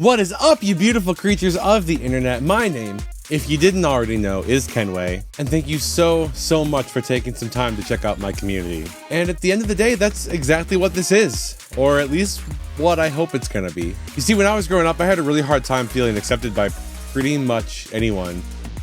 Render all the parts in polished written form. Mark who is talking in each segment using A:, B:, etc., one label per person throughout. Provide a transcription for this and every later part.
A: What is up, you beautiful creatures of the internet? My name, if you didn't already know, is Kenway, and thank you so much for taking some time to check out my community. And at the end of the day, that's exactly what this is, or at least what I hope it's gonna be. You see, when I was growing up, I had a really hard time feeling accepted by pretty much anyone.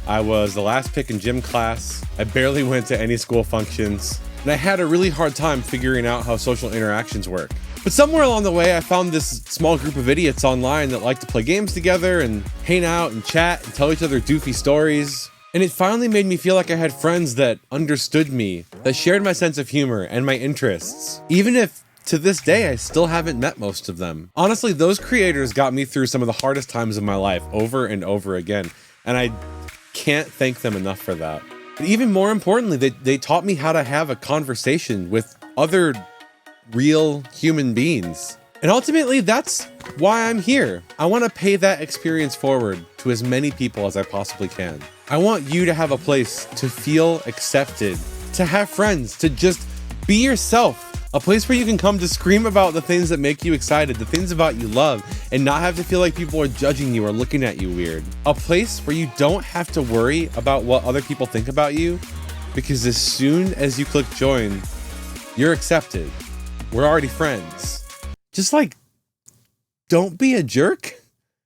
A: I was the last pick in gym class, I barely went to any school functions, and I had a really hard time figuring out how social interactions work. But somewhere along the way, I found this small group of idiots online that like to play games together and hang out and chat and tell each other doofy stories. And it finally made me feel like I had friends that understood me, that shared my sense of humor and my interests, even if to this day I still haven't met most of them. Honestly, those creators got me through some of the hardest times of my life over and over again, and I can't thank them enough for that. But even more importantly, they taught me how to have a conversation with other real human beings. And ultimately, that's why I'm here. I want to pay that experience forward to as many people as I possibly can. I want you to have a place to feel accepted, to have friends, to just be yourself. A place where you can come to scream about the things that make you excited, the things about you love, and not have to feel like people are judging you or looking at you weird. A place where you don't have to worry about what other people think about you, because as soon as you click join, you're accepted. We're already friends. Just like, don't be a jerk.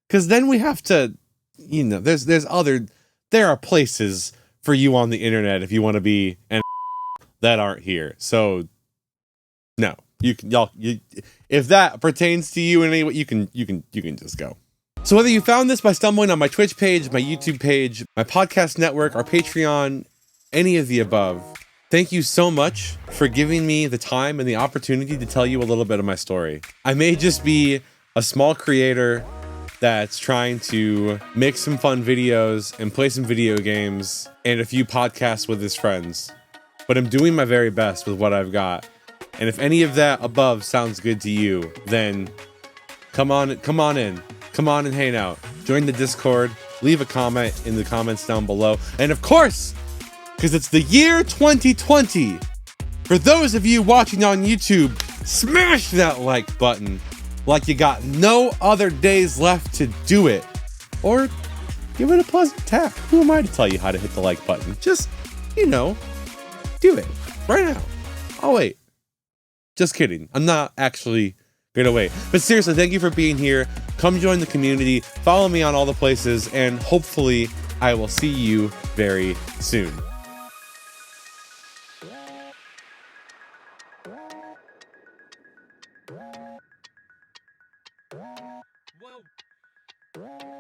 A: Because then we have to, you know, there are places for you on the internet if you want to be an that aren't here. So, no, if that pertains to you in any way, you can just go. So whether you found this by stumbling on my Twitch page, my YouTube page, my podcast network, our Patreon, any of the above, thank you so much for giving me the time and the opportunity to tell you a little bit of my story. I may just be a small creator that's trying to make some fun videos and play some video games and a few podcasts with his friends, but I'm doing my very best with what I've got. And if any of that above sounds good to you, then come on in, come on and hang out. Join the Discord, leave a comment in the comments down below, and of course, because it's the year 2020. For those of you watching on YouTube, smash that like button like you got no other days left to do it. Or give it a pleasant tap. Who am I to tell you how to hit the like button? Just, do it right now. I'll wait. Just kidding. I'm not actually gonna wait. But seriously, thank you for being here. Come join the community. Follow me on all the places, and hopefully I will see you very soon. Whoa.